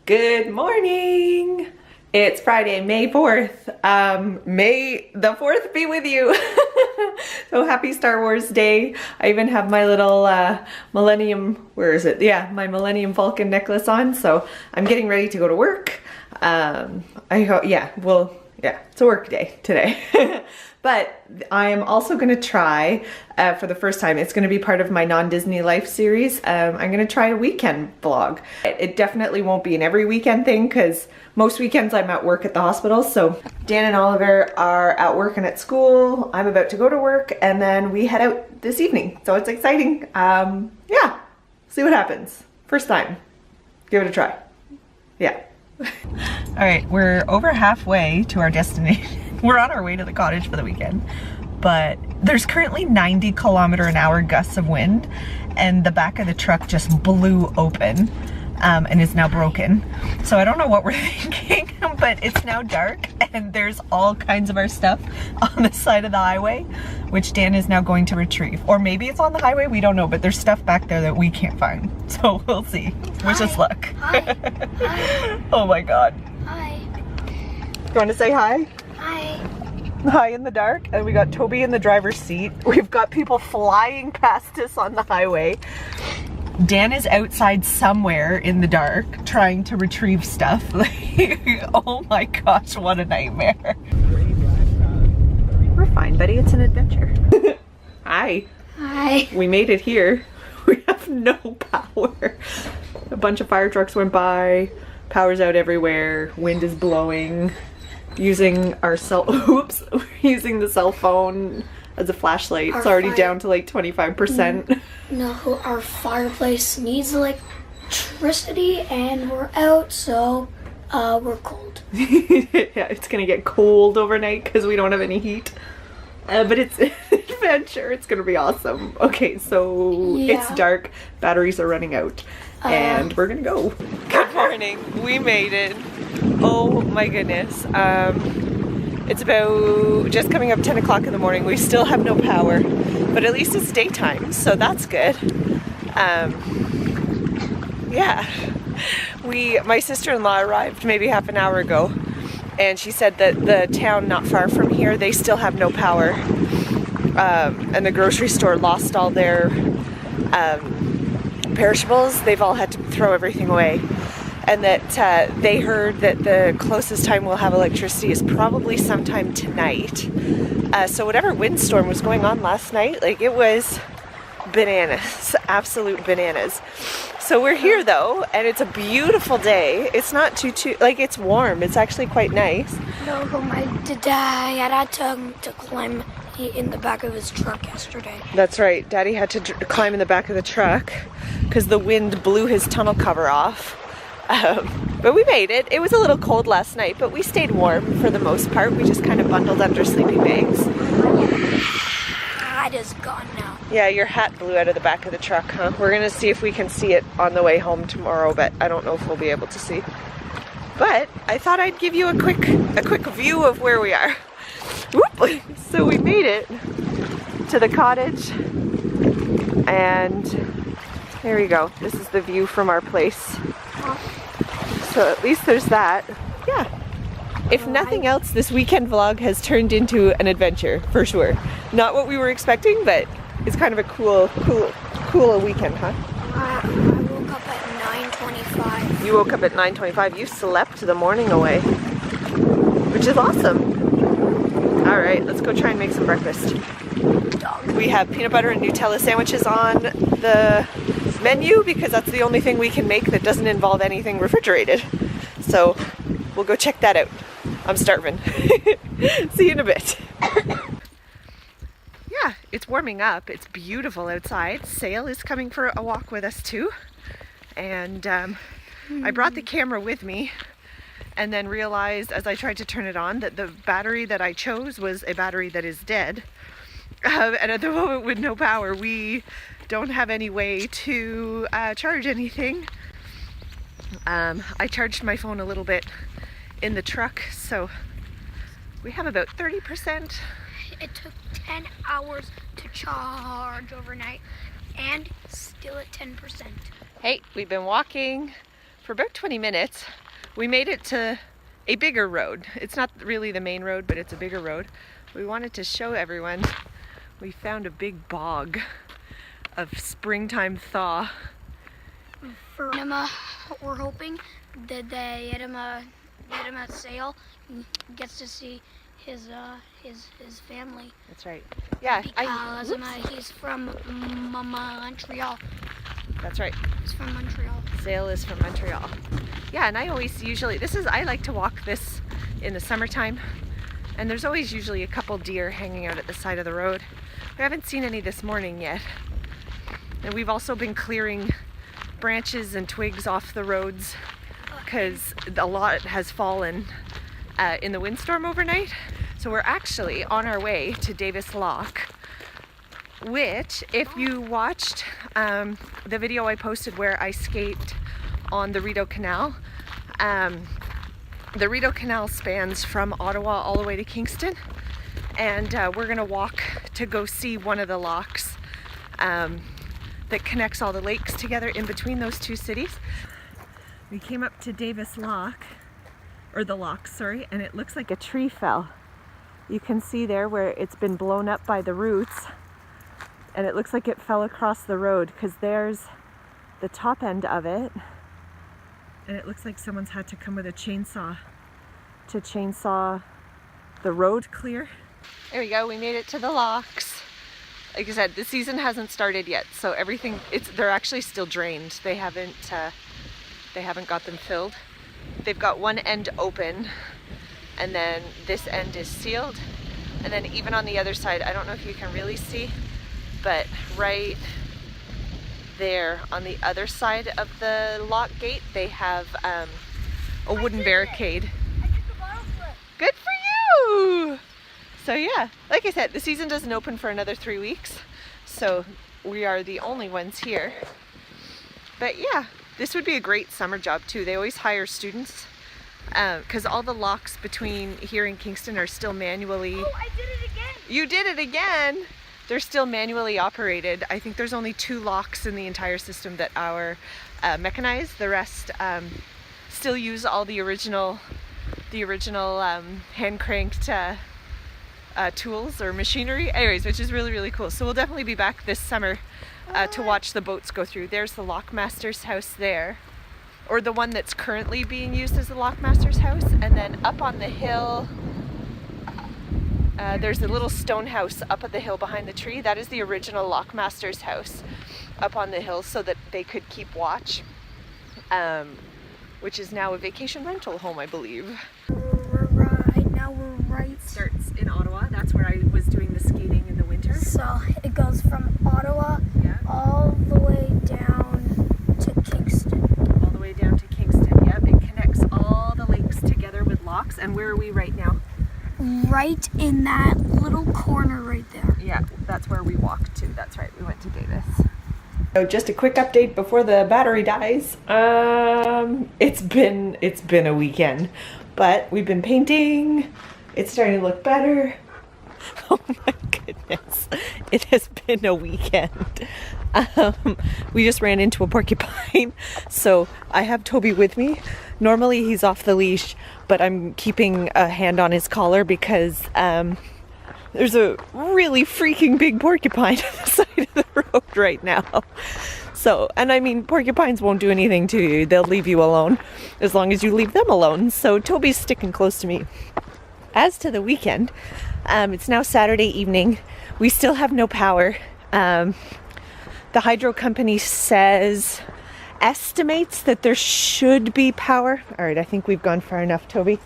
Good morning! It's Friday, May 4th. May the 4th be with you! So happy Star Wars Day. I even have my little Millennium, where is it? Yeah, my Millennium Falcon necklace on, so I'm getting ready to go to work. I hope, yeah, it's a work day today. But I am also going to try, for the first time, it's going to be part of my non-Disney life series, I'm going to try a weekend vlog. It definitely won't be an every weekend thing because most weekends I'm at work at the hospital. So Dan and Oliver are at work and at school. I'm about to go to work and then we head out this evening. So it's exciting. Yeah, see what happens. First time. Give it a try. Yeah. All right, we're over halfway to our destination. We're on our way to the cottage for the weekend, but there's currently 90-kilometer-an-hour gusts of wind, and the back of the truck just blew open and is now broken. So I don't know what we're thinking, but it's now dark and there's all kinds of our stuff on the side of the highway, which Dan is now going to retrieve. Or maybe it's on the highway, we don't know, but there's stuff back there that we can't find. So we'll see. Wish us luck. Hi. Hi. Oh my God. Hi. You want to say hi? Hi. Hi in the dark, and we got Toby in the driver's seat. We've got people flying past us on the highway. Dan is outside somewhere in the dark trying to retrieve stuff. Oh my gosh, what a nightmare. We're fine, buddy. It's an adventure. Hi. Hi. We made it here. We have no power. A bunch of fire trucks went by. Power's out everywhere. Wind is blowing. Using our using the cell phone as a flashlight. It's already down to like 25%. No, our fireplace needs electricity and we're out, so we're cold. Yeah, it's gonna get cold overnight because we don't have any heat. But it's an adventure. It's gonna be awesome. Okay, so It's dark. Batteries are running out. And we're gonna go. Good morning. We made it. Oh my goodness. It's about just coming up 10 o'clock in the morning. We still have no power, but at least it's daytime, so that's good. Yeah. My sister-in-law arrived maybe half an hour ago, and she said that the town not far from here, they still have no power. And the grocery store lost all their perishables. They've all had to throw everything away. And that they heard that the closest time we'll have electricity is probably sometime tonight. So whatever windstorm was going on last night, it was bananas, absolute bananas. So we're here though, and it's a beautiful day. It's not too, it's warm. It's actually quite nice. No, but my dad had to climb in the back of his truck yesterday. That's right. Daddy had to climb in the back of the truck because the wind blew his tunnel cover off. But we made it. It was a little cold last night, but we stayed warm for the most part. We just kind of bundled under sleeping bags. Hat is gone now. Yeah, your hat blew out of the back of the truck, huh? We're gonna see if we can see it on the way home tomorrow, but I don't know if we'll be able to see. But I thought I'd give you a quick view of where we are. Whoop. So we made it to the cottage, and there we go. This is the view from our place. So at least there's that. Yeah. If nothing else, this weekend vlog has turned into an adventure, for sure. Not what we were expecting, but it's kind of a cool weekend, huh? I woke up at 9:25. You woke up at 9:25. You slept the morning away, which is awesome. All right, let's go try and make some breakfast. We have peanut butter and Nutella sandwiches on the menu because that's the only thing we can make that doesn't involve anything refrigerated. So we'll go check that out. I'm starving. See you in a bit. Yeah, it's warming up. It's beautiful outside. Sail is coming for a walk with us too. And I brought the camera with me and then realized as I tried to turn it on that the battery that I chose was a battery that is dead. And at the moment with no power, we don't have any way to charge anything. I charged my phone a little bit in the truck, so we have about 30%. It took 10 hours to charge overnight and still at 10%. Hey, we've been walking for about 20 minutes. We made it to a bigger road. It's not really the main road, but it's a bigger road. We wanted to show everyone we found a big bog of springtime thaw. For Anima, we're hoping that they get him a sail and gets to see his family. That's right. Yeah. Because he's from Montreal. That's right. He's from Montreal. Sail is from Montreal. Yeah, and I like to walk this in the summertime, and there's always usually a couple deer hanging out at the side of the road. We haven't seen any this morning yet. And we've also been clearing branches and twigs off the roads because a lot has fallen in the windstorm overnight. So we're actually on our way to Davis Loch, which, if you watched the video I posted where I skate on the Rideau Canal, the Rideau Canal spans from Ottawa all the way to Kingston, and we're gonna walk to go see one of the lochs that connects all the lakes together in between those two cities. We came up to Davis Loch, or the loch, sorry, and it looks like a tree fell. You can see there where it's been blown up by the roots, and it looks like it fell across the road because there's the top end of it, and it looks like someone's had to come with a chainsaw to chainsaw the road clear. There we go, we made it to the lochs. Like I said, the season hasn't started yet, so they're actually still drained. They haven't got them filled. They've got one end open, and then this end is sealed. And then even on the other side, I don't know if you can really see, but right there on the other side of the lock gate, they have a wooden barricade. I took a bottle flip. Good for you! So yeah, like I said, the season doesn't open for another 3 weeks, so we are the only ones here. But yeah, this would be a great summer job too. They always hire students because all the locks between here and Kingston are still manually... Oh, I did it again! You did it again! They're still manually operated. I think there's only 2 locks in the entire system that are mechanized. The rest still use all the original hand cranked tools or machinery. Anyways, which is really, really cool. So we'll definitely be back this summer to watch the boats go through. There's the lockmaster's house there, or the one that's currently being used as the lockmaster's house. And then up on the hill, there's a little stone house up at the hill behind the tree. That is the original lockmaster's house up on the hill so that they could keep watch, which is now a vacation rental home, I believe. Right. Starts in Ottawa. That's where I was doing the skating in the winter. So it goes from Ottawa all the way down to Kingston. All the way down to Kingston, yep. It connects all the lakes together with locks. And where are we right now? Right in that little corner right there. Yeah, that's where we walked to. That's right, we went to Davis. So just a quick update before the battery dies. It's been a weekend, but we've been painting. It's starting to look better. Oh my goodness. It has been a weekend. We just ran into a porcupine. So I have Toby with me. Normally he's off the leash, but I'm keeping a hand on his collar because there's a really freaking big porcupine on the side of the road right now. So, and I mean, porcupines won't do anything to you. They'll leave you alone as long as you leave them alone. So Toby's sticking close to me. As to the weekend, it's now Saturday evening. We still have no power. The hydro company estimates that there should be power. All right, I think we've gone far enough, Toby,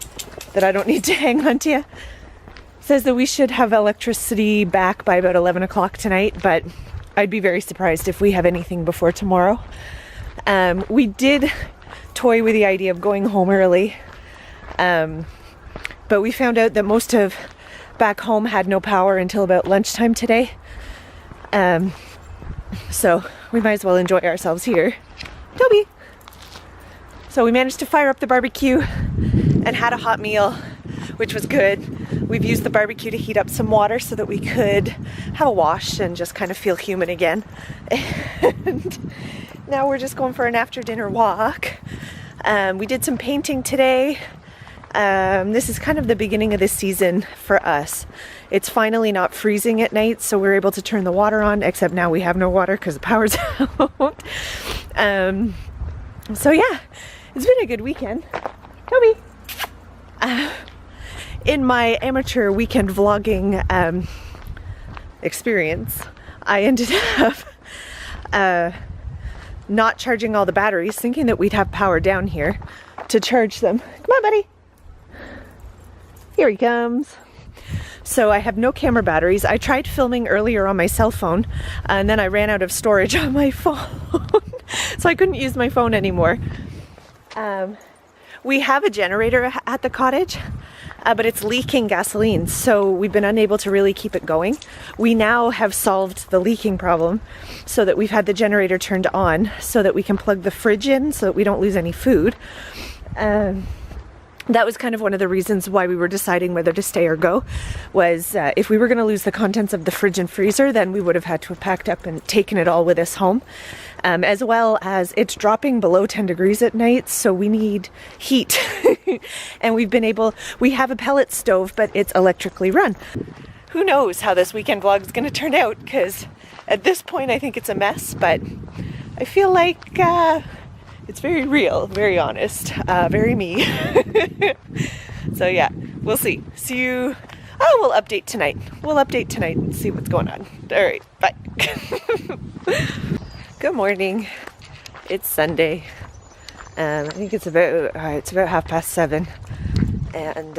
that I don't need to hang on to you. Says that we should have electricity back by about 11 o'clock tonight, but I'd be very surprised if we have anything before tomorrow. We did toy with the idea of going home early. But we found out that most of back home had no power until about lunchtime today. So we might as well enjoy ourselves here. Toby! So we managed to fire up the barbecue and had a hot meal, which was good. We've used the barbecue to heat up some water so that we could have a wash and just kind of feel human again. And now we're just going for an after dinner walk. We did some painting today. This is kind of the beginning of the season for us. It's finally not freezing at night, so we're able to turn the water on, except now we have no water because the power's out. So yeah, it's been a good weekend. Toby! In my amateur weekend vlogging experience, I ended up not charging all the batteries, thinking that we'd have power down here to charge them. Come on, buddy! Here he comes. So I have no camera batteries. I tried filming earlier on my cell phone, and then I ran out of storage on my phone. So I couldn't use my phone anymore. We have a generator at the cottage, but it's leaking gasoline, so we've been unable to really keep it going. We now have solved the leaking problem so that we've had the generator turned on so that we can plug the fridge in so that we don't lose any food. That was kind of one of the reasons why we were deciding whether to stay or go, was if we were going to lose the contents of the fridge and freezer, then we would have had to have packed up and taken it all with us home. As well as it's dropping below 10 degrees at night, so we need heat. And we have a pellet stove, but it's electrically run. Who knows how this weekend vlog is going to turn out, because at this point I think it's a mess, but I feel like it's very real, very honest, very me. So yeah, we'll see. See you. Oh, we'll update tonight. We'll update tonight and see what's going on. All right, bye. Good morning. It's Sunday. I think it's about 7:30, and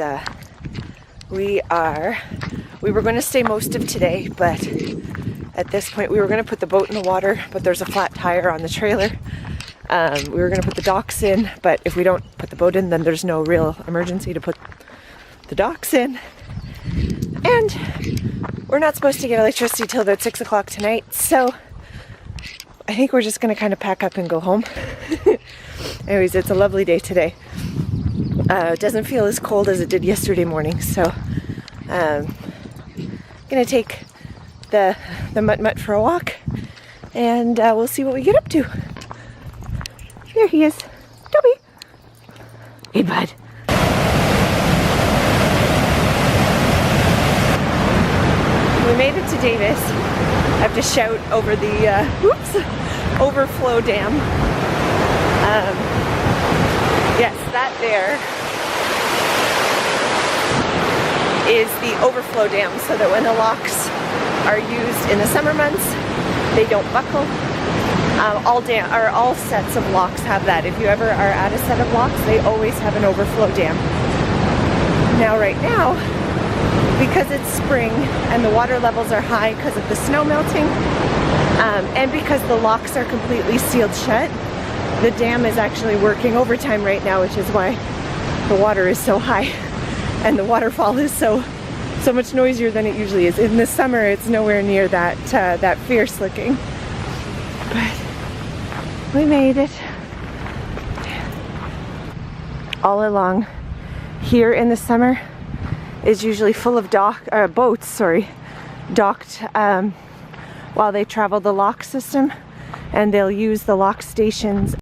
we were going to stay most of today, but at this point we were going to put the boat in the water, but there's a flat tire on the trailer. We were going to put the docks in, but if we don't put the boat in, then there's no real emergency to put the docks in. And we're not supposed to get electricity till about 6 o'clock tonight, so I think we're just going to kind of pack up and go home. Anyways, it's a lovely day today. It doesn't feel as cold as it did yesterday morning, so I'm going to take the mutt-mutt for a walk, and we'll see what we get up to. There he is. Toby! Hey, bud. We made it to Davis. I have to shout over the overflow dam. Yes, that there is the overflow dam, so that when the locks are used in the summer months, they don't buckle. All sets of locks have that. If you ever are at a set of locks, they always have an overflow dam. Now, right now, because it's spring and the water levels are high because of the snow melting, and because the locks are completely sealed shut, the dam is actually working overtime right now, which is why the water is so high and the waterfall is so much noisier than it usually is. In the summer, it's nowhere near that fierce looking. But we made it. All along here in the summer is usually full of boats docked while they travel the lock system, and they'll use the lock stations